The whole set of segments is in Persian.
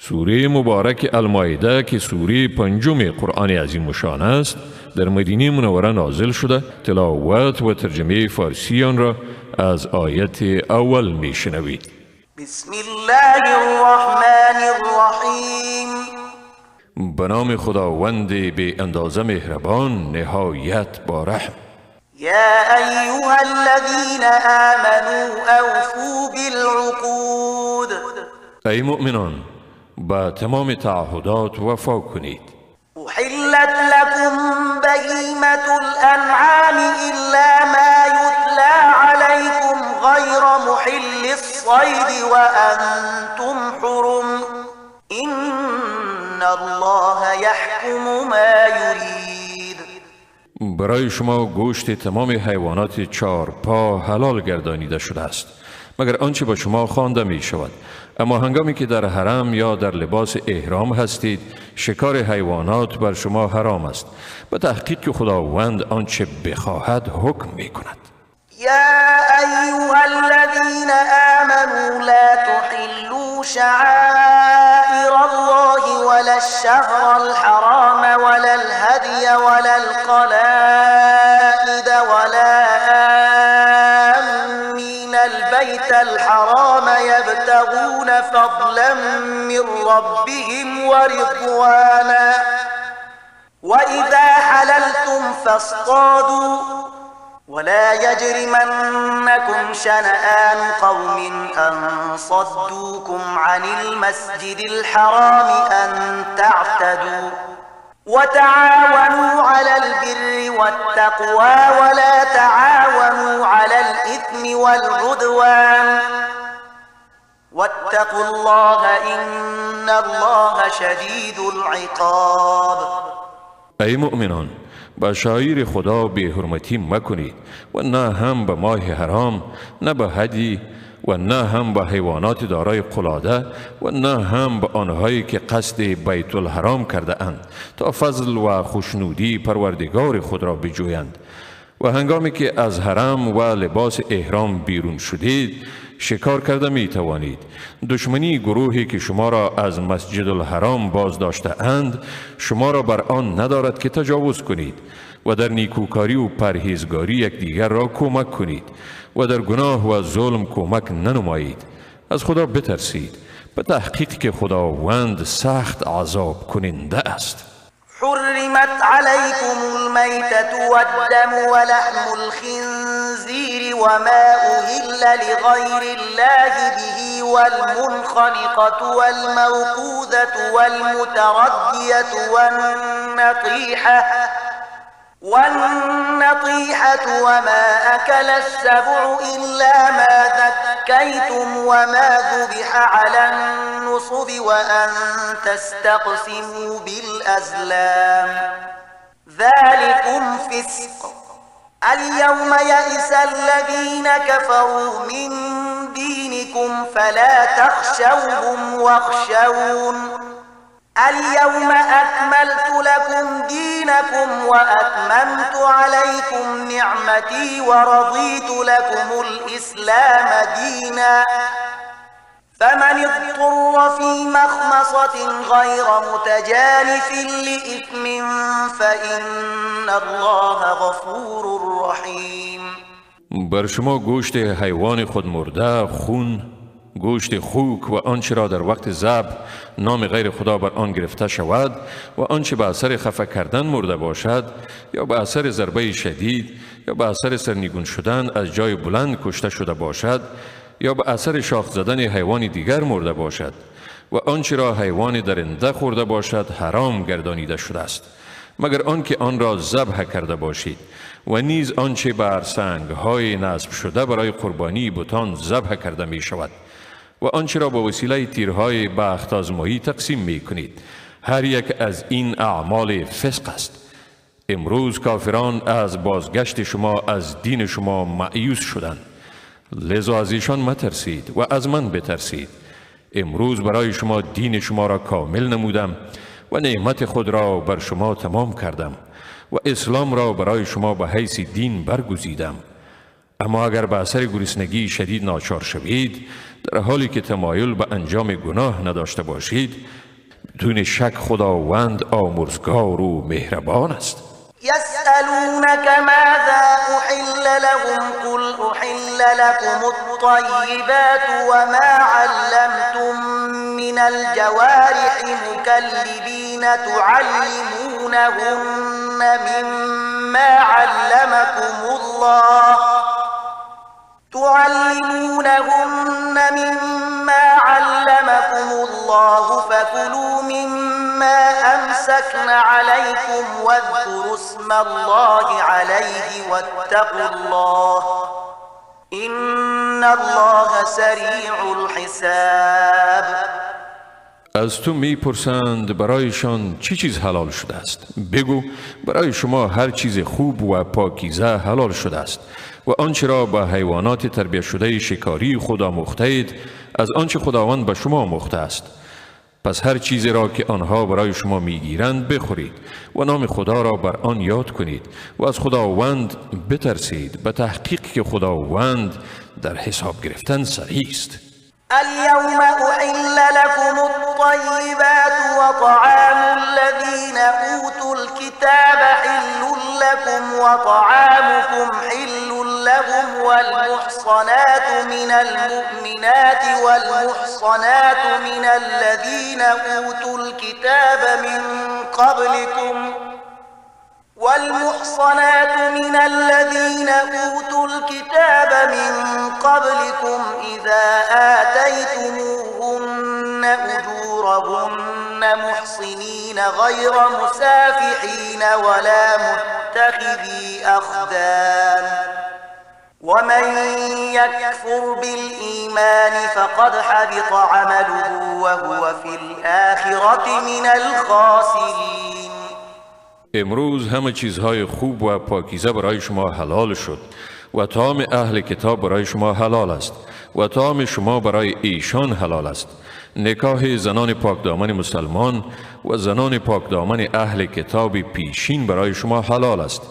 سوره مبارک المائده که سوره پنجم قرآن عظیم الشان است در مدینه منوره نازل شده. تلاوت و ترجمه فارسی آن را از آیت اول میشنوید. بسم الله الرحمن الرحیم. به نام خداوند به اندازه مهربان نهایت با رحم. یا ایها الذین آمنوا اوفوا بالعقود. ای مؤمنان با تمام تعهدات وفا کنید. احلت لكم بهیمة الانعام الا ما یتلی علیکم غیر محل الصید وانتم حرم ان الله یحکم ما یرید. برای شما گوشت تمام حیوانات چار پا حلال گردانیده شده است مگر آنچه با شما خوانده می شود. اما هنگامی که در حرم یا در لباس احرام هستید شکار حیوانات بر شما حرام است. به تحقیق که خداوند آنچه بخواهد حکم می کند. یا ایها الذین آمنوا لا تحلوا شعائر الله ولا الشهر الحرام ولا الهدي ولا القلائد ولا آمين البيت الحرام يبتغون فضلا من ربهم ورضوانا وإذا حللتم فاصطادوا ولا يجرمنكم شنآن قوم أن صدوكم عن المسجد الحرام أن تعتدوا وتعاونوا على البر والتقوى ولا تعاونوا على الإثم والعدوان واتقوا الله إن الله شديد العقاب. ای مؤمنان با شعائر خدا بی حرمتی مکنید و نه هم به ماه حرام نه به هدی و نه هم به حیوانات دارای قلاده و نه هم به آنهایی که قصد بیت الحرام کرده اند تا فضل و خوشنودی پروردگار خود را بجویند. و هنگامی که از حرم و لباس احرام بیرون شدید شکار کرده می توانید. دشمنی گروهی که شما را از مسجد الحرام باز داشته اند شما را بر آن ندارد که تجاوز کنید و در نیکوکاری و پرهیزگاری یکدیگر را کمک کنید و در گناه و ظلم کمک ننمایید. از خدا بترسید به تحقیق که خداوند سخت عذاب کننده است. حرمت عليكم الميتة والدم ولحم الخنزير وما أهل لغير الله به والمنخنقة والموقوذة والمتردية والنطيحة وما أكل السبع إلا ما ذكيتم وما ذبح على النصب وأن تستقسموا بالأزلام ذلكم فسق. اليوم يئس الذين كفروا من دينكم فلا تخشوهم واخشون اليوم أكملت لكم دينكم وأتممت عليكم نعمتي ورضيت لكم الإسلام دينا فمن اضطر في مخمصة غير متجانف لإثم فإن الله غفور رحيم. بر شما گوشت حیوان خود مرده، خون، گوشت خوک و آنچه را در وقت ذبح نام غیر خدا بر آن گرفته شود و آنچه به اثر خفه کردن مرده باشد یا به اثر ضربه شدید یا به اثر سرنگون شدن از جای بلند کشته شده باشد یا به اثر شاخ زدن حیوان دیگر مرده باشد و آنچه را حیوان درنده خورده باشد حرام گردانیده شده است مگر آنکه آن را ذبح کرده باشید و نیز آنچه بر سنگ‌های نصب شده برای قربانی بتان ذبح کرده می شود و آنچه را با وسیله تیرهای بخت آزمایی تقسیم می کنید. هر یک از این اعمال فسق است. امروز کافران از بازگشت شما از دین شما مایوس شدند. لذا از ایشان مترسید و از من بترسید. امروز برای شما دین شما را کامل نمودم و نعمت خود را بر شما تمام کردم و اسلام را برای شما به حیث دین برگزیدم. اما اگر به اثر گرسنگی شدید ناچار شوید در حالی که تمایل به انجام گناه نداشته باشید، بدون شک خداوند آمرزگار و مهربان است. يسألونك ماذا أحل لهم قل أحل لكم الطيبات وما علمتم من الجوارح مكلبين تعلمونهن مما علمكم الله فكلوا مما أمسكن عليكم واذكروا اسم الله عليه واتقوا الله إن الله سریع الحساب. از تو میپرسند برایشان چی چیز حلال شده است؟ بگو برای شما هر چیز خوب و پاکیزه حلال شده است و آنچه را به حیوانات تربیت شده شکاری خود آموخته اید از آنچه خداوند به شما آموخته است. پس هر چیزی را که آنها برای شما میگیرند بخورید و نام خدا را بر آن یاد کنید و از خداوند بترسید، به تحقیق که خداوند در حساب گرفتن سریع است. اليوم أحل لكم الطيبات وطعام الذين أوتوا الكتاب حل لكم وطعامكم حل لهم والمحصنات من المؤمنات والمحصنات من الذين أوتوا الكتاب من قبلكم إذا آتيتموهن أجورهن محصنين غير مسافحين ولا متخذي أخدان ومن يكفر بالإيمان فقد حبط عمله وهو في الآخرة من الخاسرين. امروز همه چیزهای خوب و پاکیزه برای شما حلال شد و طعام اهل کتاب برای شما حلال است و طعام شما برای ایشان حلال است. نکاح زنان پاکدامن مسلمان و زنان پاکدامن اهل کتاب پیشین برای شما حلال است،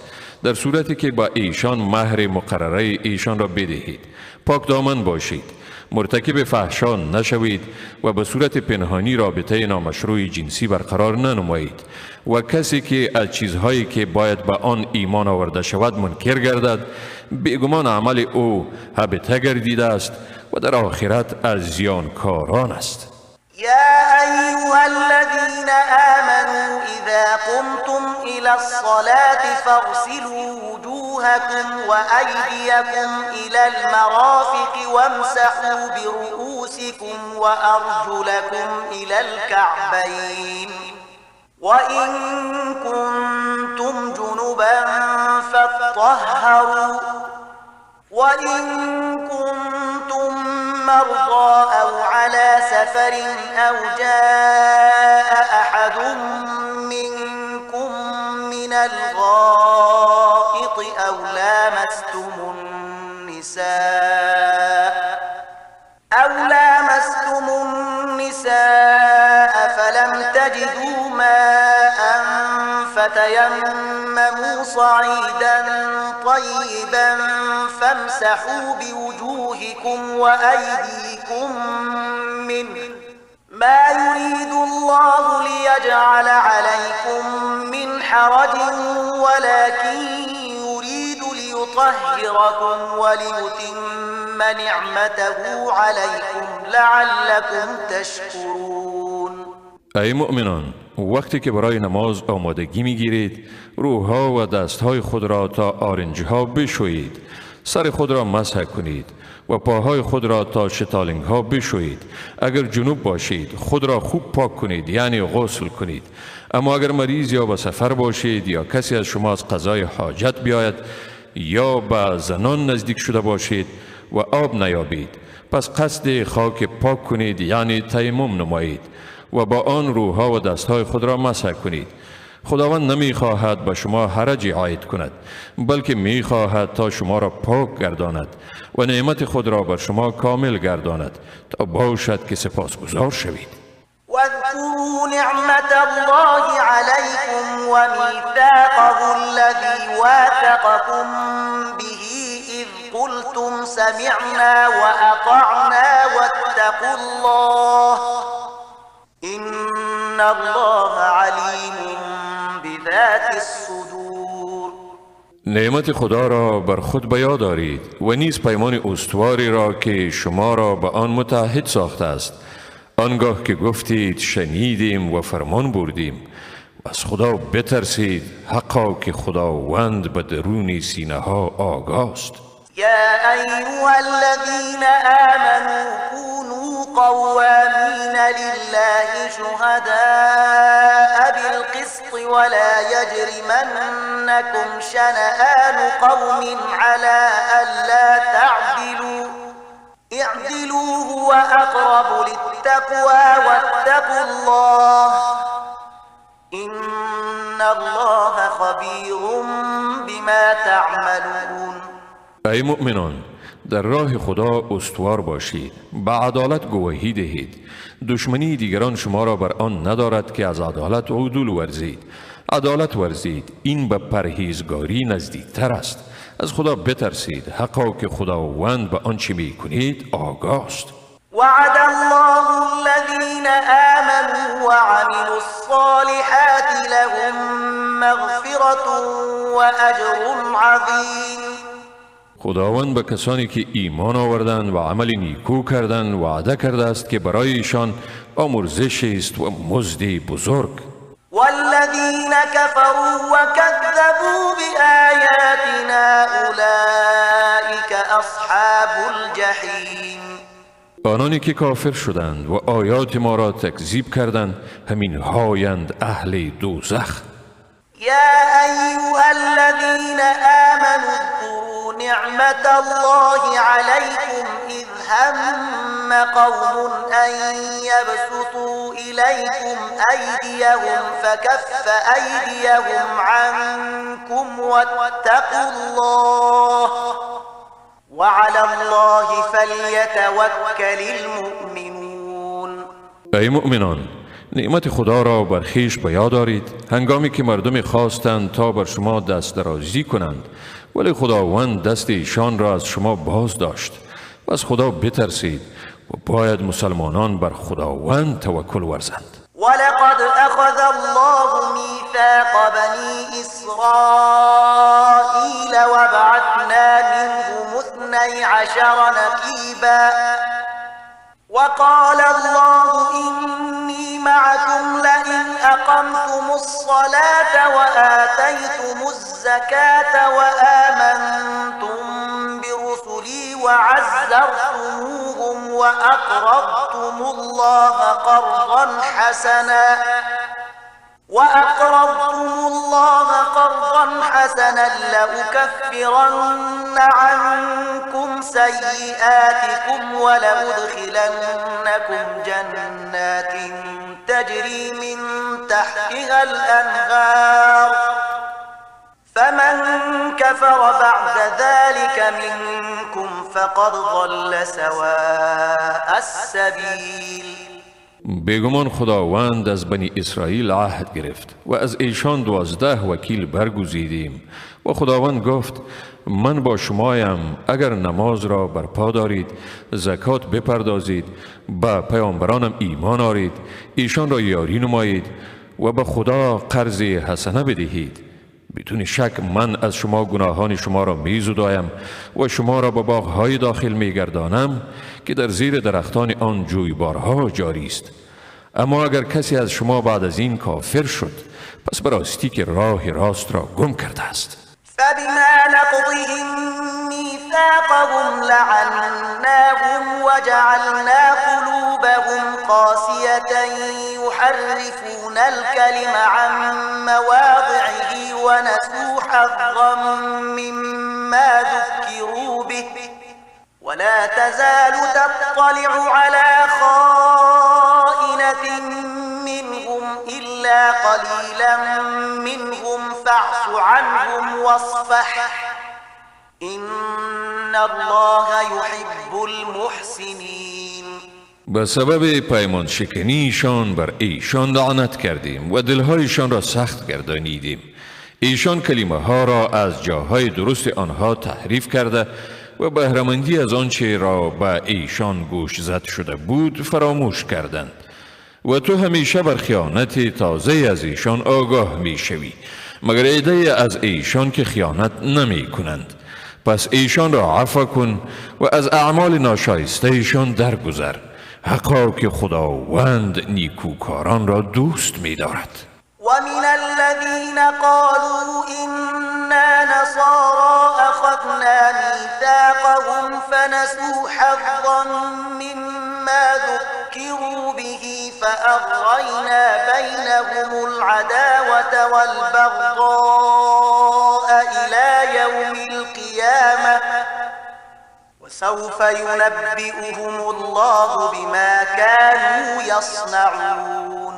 در صورتی که با ایشان مهر مقرره ایشان را بدهید. پاکدامن باشید، مرتکب فحشا نشوید و به صورت پنهانی رابطه نامشروع جنسی برقرار ننمایید و کسی که از چیزهایی که باید به آن ایمان آورده شود منکر گردد، بیگمان عمل او هبطه گردیده است و در آخرت از زیانکاران است. يا أيها الذين آمنوا إذا قمتم إلى الصلاة فاغسلوا وجوهكم وأيديكم إلى المرافق وامسحوا برؤوسكم وأرجلكم إلى الكعبين وإن كنتم جنبا فاطهروا وإن كنتم مرضى أو على سفر أو جاء أحد منكم من الغائط أو لامستم النساء فلم تجدوا ماء فتيمموا صعيدا طيبا فامسحوا بوجوهكم وأيديكم منه ما يريد الله ليجعل عليكم من حرج ولكن يريد ليطهركم وليتم نعمته عليكم لعلكم تشكرون. ای مؤمنان، وقتی که برای نماز آمادگی میگیرید روحها و دستهای خود را تا آرنجها بشویید، سر خود را مسح کنید و پاهای خود را تا شتالنگ ها بشویید. اگر جنوب باشید خود را خوب پاک کنید، یعنی غسل کنید. اما اگر مریض یا به سفر باشید یا کسی از شما از قضای حاجت بیاید یا به زنان نزدیک شده باشید و آب نیابید، پس قصد خاک پاک کنید، یعنی تیمم نمایید و با آن روحها و دستهای خود را مسح کنید. خداوند نمی خواهد به شما حرجی عاید کند، بلکه می خواهد تا شما را پاک گرداند و نعمت خود را بر شما کامل گرداند تا باشد که سپاسگزار شوید. واذكروا نعمة الله عليكم وميثاقه الذي واثقكم به إذ قلتم سمعنا وأطعنا واتقوا الله إن الله علیم بذات الصدور. نعمت خدا را بر خود به یاد دارید و نیز پیمان استواری را که شما را به آن متعهد ساخته است. آنگاه که گفتید شنیدیم و فرمان بردیم، و از خدا بترسید، حقا که خداوند به درون سینه ها آگاه است. يا أيها الذين آمنوا كونوا قوامين لله شهداء بالقسط ولا يجرمنكم شنآن قوم على ألا تعدلوا اعدلوا هو أقرب للتقوى واتقوا الله إن الله خبير بما تعملون. ای مؤمنان، در راه خدا استوار باشید، به عدالت گواهی دهید. دشمنی دیگران شما را بر آن ندارد که از عدالت عدول ورزید. عدالت ورزید، این به پرهیزگاری نزدیکتر است. از خدا بترسید، حقا که خداوند به آنچه می کنید آگاه است. وعد الله الذين آمنوا وعملوا الصالحات لهم مغفرة وأجر عظيم. خداوند به کسانی که ایمان آوردند و عمل نیکو کردند وعده کرده است که برای ایشان آمرزش است و مزد بزرگ. والذين كفروا وكذبوا بآياتنا أولئك أصحاب الجحيم. آنانی که کافر شدند و آیات ما را تکذیب کردند، همین هایند اهل دوزخ. يا أيها الذين آمنوا اذكروا نعمة الله عليكم إذ هم قوم أن يبسطوا إليكم أيديهم فكف أيديهم عنكم واتقوا الله وعلى الله فليتوكل المؤمنون. ای مؤمنان، نعمت خدا را بر خویش به یاد دارید هنگامی که مردمی خواستند تا بر شما دست درازی کنند، ولی خداوند دست ایشان را از شما باز داشت. و از خدا بترسید و باید مسلمانان بر خداوند توکل ورزند. ولقد أخذ الله ميثاق بني إسرائيل وبعثنا منهم 12 نقيبا وقال الله إني معكم لئن أقمتم الصلاة وآتيتم الزكاة وآمنتم برسلي وعزرتموهم وأقرضتم الله قرضا حسنا لأكفرن عنكم سيئاتكم ولأدخلنكم جنات تجري من تحتها الأنهار فمن كفر بعد ذلك منكم فقد ضل سواء السبيل. بیگمان خداوند از بنی اسرائیل عهد گرفت و از ایشان 12 وکیل برگزیدیم و خداوند گفت من با شمایم اگر نماز را برپا دارید، زکات بپردازید، به پیامبرانم ایمان آرید، ایشان را یاری نمایید و به خدا قرض حسنه بدهید. بدون شک من از شما گناهان شما را میزدایم و شما را به باغ‌های داخل میگردانم که در زیر درختان آن جویبارها جاری است. اما اگر کسی از شما بعد از این کافر شد، پس براستی که راه راست را گم کرده است. فبما نقضهم ميثاقهم لعناهم وجعلنا قلوبهم قاسية يحرفون الكلم عن مواضعه ونسوا حظا مما ذكروا به ولا تزال تطلع على خائنة منهم إلا قليلا منهم فاعف عنهم واصفح إن الله يحب المحسنين. به سبب پیمان شکنیشان بر ایشان لعنت کردیم و دلهایشان را سخت گردانیدیم. ایشان کلمه ها را از جاهای درست آنها تحریف کرده و بهره‌مندی از آنچه را به ایشان گوش زد شده بود فراموش کردند و تو همیشه بر خیانت تازه از ایشان آگاه می شوی، مگر عده از ایشان که خیانت نمی کنند. پس ایشان را عفو کن و از اعمال ناشایسته ایشان درگذر، حقا که خداوند نیکوکاران را دوست می دارد. ومن الذين قالوا إنا نصارى أخذنا ميثاقهم فنسوا حظا مما ذكروا به فأغرينا بينهم العداوة والبغضاء إلى يوم القيامة وسوف ينبئهم الله بما كانوا يصنعون.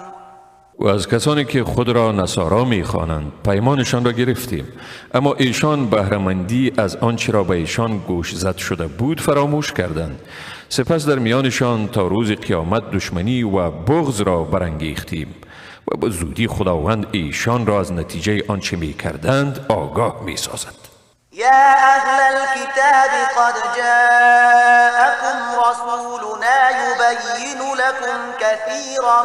و از کسانی که خود را نصارا می‌خوانند پیمانشان را گرفتیم، اما ایشان بهره‌مندی از آنچه را به ایشان گوش زد شده بود فراموش کردند. سپس در میانشان تا روز قیامت دشمنی و بغض را برانگیختیم و به زودی خداوند ایشان را از نتیجه آنچه می‌کردند آگاه می‌سازد. يا أهل الكتاب قد جاءكم رسولنا يبين لكم كثيرا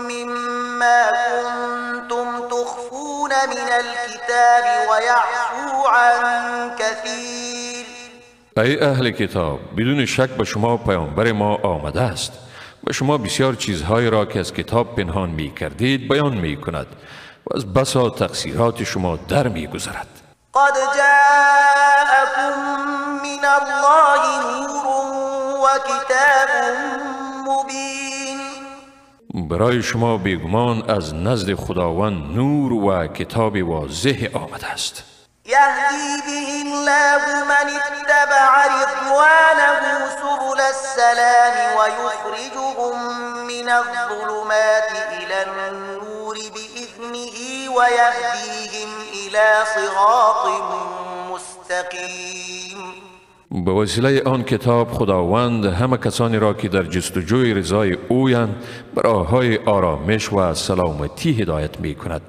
مما كنتم تخفون من الكتاب ويعفو عن كثير. ای اهل کتاب، بدون شک به شما پیامبر ما آمده است. به شما بسیار چیزهایی را که از کتاب پنهان می کردید بیان می کند و از بسا تقصیرات شما در می گذرد. قد جاءكم من الله نور وكتاب مبين. برای شما بیگمان از نزد خداوند نور و کتاب واضح آمده است. يهدي به الله من اتبع رضوانه سبل السلام ويخرجهم من الظلمات إلى النور بإذنه ويهديهم إلى صراط مستقيم. به وسیله آن کتاب خداوند همه کسانی را که در جستجوی رضای اویند به راه‌های آرامش و سلامتی هدایت می کند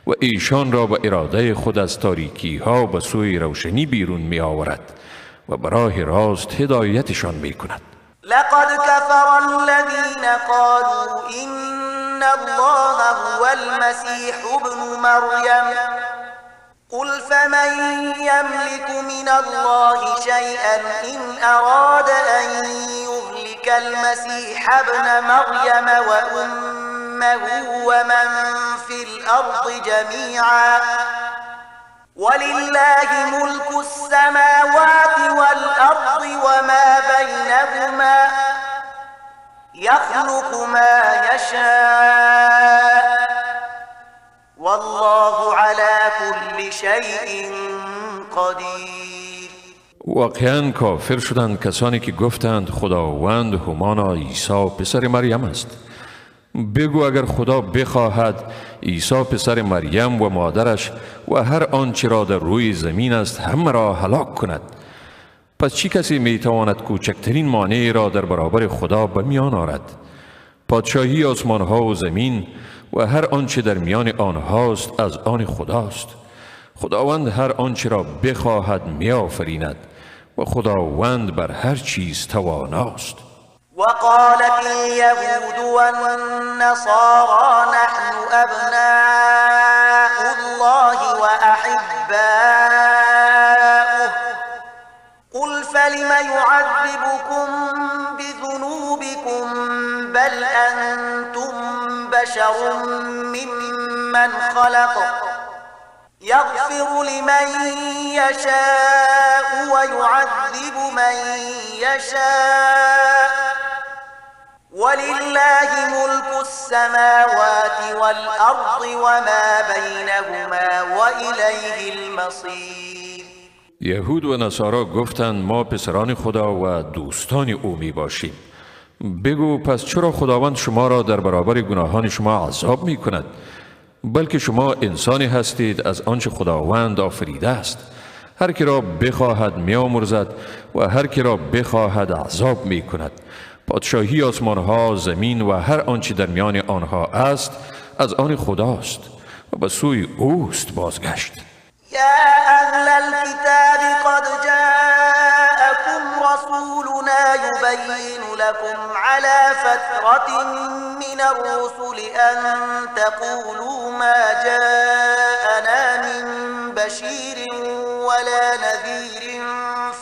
و ایشان را به اراده خود از تاریکی ها به سوی روشنی بیرون می آورد و به راه راست هدایتشان می کند. لقد كفر الذين قالوا إن الله هو المسيح ابن مريم قل فمن يملك من الله شيئا إن أراد أن يهلك المسيح ابن مريم وأمه ومن في الأرض جميعا ولله ملك السماوات والأرض وما بينهما يخلق ما يشاء والله على كل شيء قدير. واقعا کافر شدند کسانی که گفتند خداوند همانا عیسی پسر مریم است. بگو اگر خدا بخواهد عیسی پسر مریم و مادرش و هر آنچه را در روی زمین است همه را هلاک کند، پس چی کسی میتواند کوچکترین مانعی را در برابر خدا به میان آرد؟ پادشاهی آسمان ها و زمین و هر آنچه در میان آنهاست از آن خداست. خداوند هر آنچه را بخواهد میآفریند و خداوند بر هر چیز تواناست. وقالت اليهود والنصارى نحن أبناء الله وأحباؤه قل فلم يعذبكم بذنوبكم بل أنتم بشر ممن خلق يغفر لمن يشاء ويعذب من يشاء ولله ملك السماوات والأرض وما بينهما وإليه المصير. یهود و نصارا گفتند ما پسران خدا و دوستان او می باشیم. بگو پس چرا خداوند شما را در برابر گناهان شما عذاب می کند؟ بلکه شما انسانی هستید از آنچه خداوند آفریده است. هر کی را بخواهد می آمرزد و هر کی را بخواهد عذاب می کند. پادشاهی آسمان ها، زمین و هر آنچه در میان آنها است از آن خداست و به سوی اوست بازگشت. یا اهل الكتاب قد جاءكم رسولنا يبين لكم على فترة من الرسل أن تقولوا ما جاءنا من بشير ولا نذير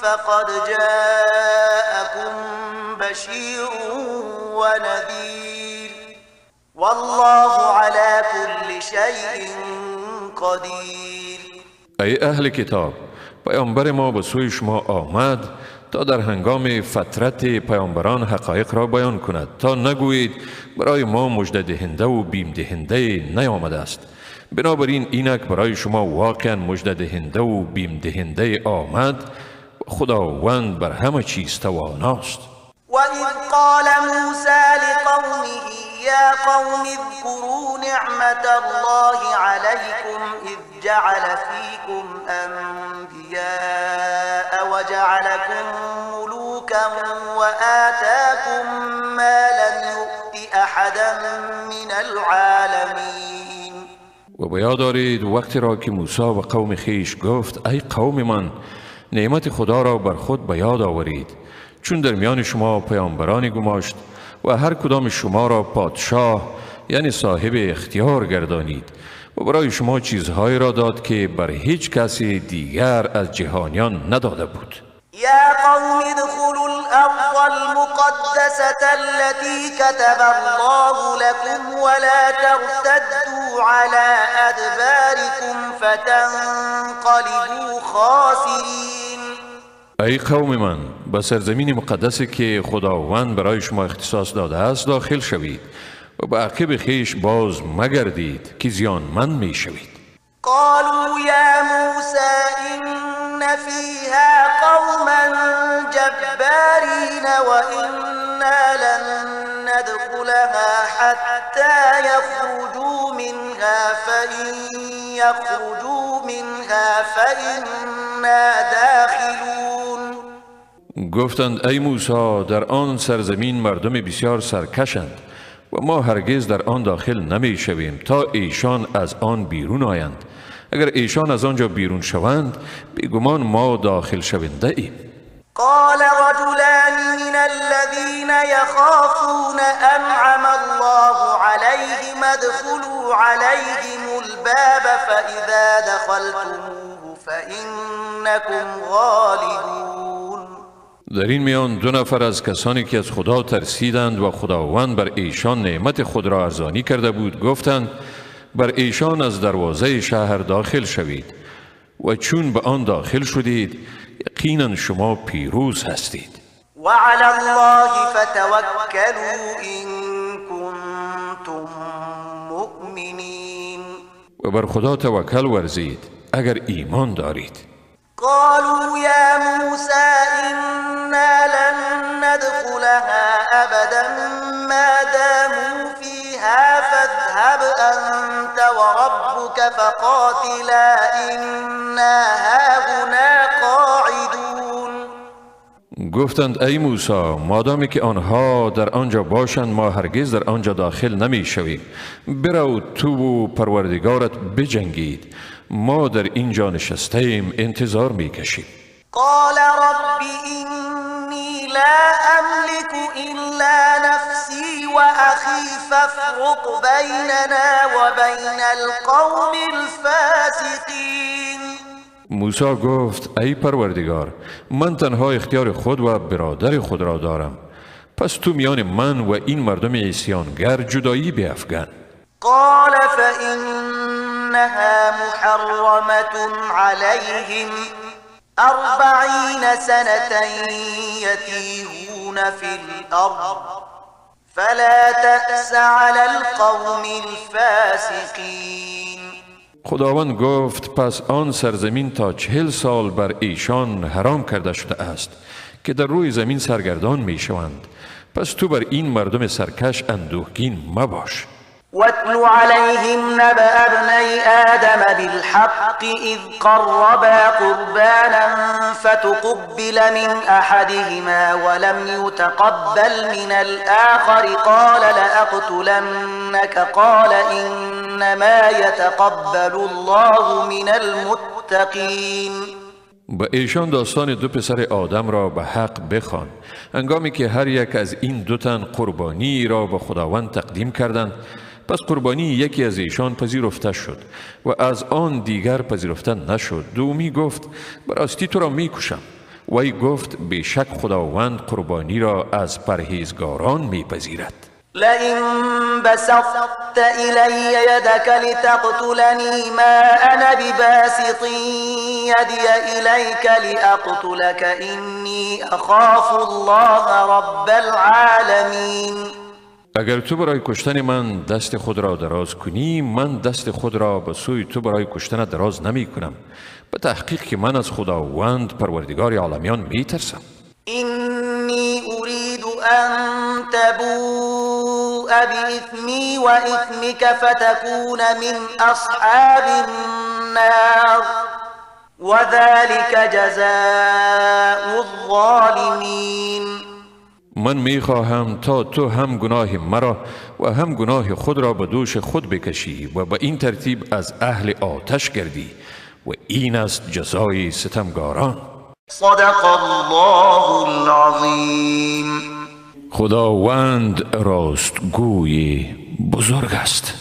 فقد جاءكم بشير ونذير والله على كل شيء قدیر. ای اهل کتاب، پیامبر ما به سوی شما آمد تا در هنگام فترت پیامبران حقایق را بیان کند، تا نگویید برای ما مژده دهنده و بیم دهنده نیامده است. بنابراین اینک برای شما واقعا مژده دهنده و بیم دهنده آمد. خداوند بر همه چیز تواناست. وَإِذْ قَالَ مُوسَى لِقَوْمِهِ يَا قَوْمِ اذْكُرُوا نِعْمَةَ اللَّهِ عَلَيْكُمْ إِذْ جَعَلَ فِيكُمْ أَنْبِيَاءَ وَجَعَلَكُمْ مُلُوكًا وَآتَاكُمْ مَا لَمْ يُؤْتِ أَحَدًا مِنَ الْعَالَمِينَ. و به یاد دارید وقتی را که موسی و قوم خیش گفت ای قوم من، نعمت خدا را بر خود به یاد آورید، چون در میان شما پیامبرانی گماشت و هر کدام شما را پادشاه یعنی صاحب اختیار گردانید و برای شما چیزهایی را داد که بر هیچ کسی دیگر از جهانیان نداده بود. يا قوم ادخلوا الأرض المقدسة التي كتب الله لكم ولا ترتدوا على أدباركم فتنقلبوا خاسرين. ای قوم من، به سرزمین مقدسی که خداوند برای شما اختصاص داده است داخل شوید و به عقب خیش باز مگردید که زیانمند می شوید. قالوا يا موسى إن فيها قوما جبارين وإنا لن ندخلها حتى يخرجوا منها فإن يخرجوا منها فإنا داخلون. گفتند ای موسی، در آن سرزمین مردم بسیار سرکشند و ما هرگز در آن داخل نمی شویم تا ایشان از آن بیرون آیند. اگر ایشان از آنجا بیرون شوند بیگمان ما داخل شونده ایم. قال رجلان من الذين يخافون أنعم الله عليهم ادخلوا عليهم الباب فإذا دخلتموه فإنكم غالبون. در این میان دو نفر از کسانی که از خدا ترسیدند و خداوند بر ایشان نعمت خود را ارزانی کرده بود گفتند بر ایشان از دروازه شهر داخل شوید و چون به آن داخل شدید یقینا شما پیروز هستید. وعلى الله فتوكلوا إن كنتم مؤمنين. و بر خدا توکل ورزید اگر ایمان دارید. قالوا يا موسى إنا لن ندخلها أبدا ما داموا فيها فاذهب أنت وربك فقاتلا إنا هاهنا قاعدون. گفتند ای موسی، مادامی که آنها در آنجا باشند ما هرگز در آنجا داخل نمی شویم. برو تو و پروردگارت بجنگید، ما در اینجا نشسته ایم انتظار می کشیم. قال رب إني لا أملك إلا نفسي وأخي فافرق بيننا وبين القوم الفاسقين. موسی گفت ای پروردگار، من تنها اختیار خود و برادر خود را دارم، پس تو میان من و این مردم عصیانگر جدایی بیفگن. قال فإنها محرمة عليهم 40 سنة يتيهون في الأرض فلا تأس على القوم الفاسقين. خداوند گفت پس آن سرزمین تا 40 سال بر ایشان حرام کرده شده است که در روی زمین سرگردان می شوند، پس تو بر این مردم سرکش اندوهگین مباش. واتل عليهم نبأ ابني آدم بالحق إذ قربا قربانا فتقبل من أحدهما ولم يتقبل من الآخر قال لأقتلنك قال إنما يتقبل الله من المتقين. به ایشان داستان دو پسر آدم را به حق بخوان. هنگامی که هر یک از این دو تن قربانی را به خداوند تقدیم کردند، پس قربانی یکی از ایشان پذیرفته شد و از آن دیگر پذیرفته نشد. دومی گفت براستی تو را می کشم. وی گفت بیشک خداوند قربانی را از پرهیزگاران می پذیرد. لئن بسطت إلي يدك لتقتلني ما أنا بباسط يدي إليك لأقتلك إني أخاف الله رب العالمين. اگر تو برای کشتن من دست خود را دراز کنی، من دست خود را به سوی تو برای کشتن دراز نمی کنم. به تحقیق که من از خداوند پروردگار عالمیان می ترسم. إني أريد أن تبوء بإثمي وإثمك فتكون من أصحاب النار وذلك جزاء الظالمين. من می خواهم تا تو هم گناه مرا و هم گناه خود را به دوش خود بکشی و به این ترتیب از اهل آتش گردی و این است جزای ستمگاران. صدق الله العظیم. خداوند راستگوی بزرگ است.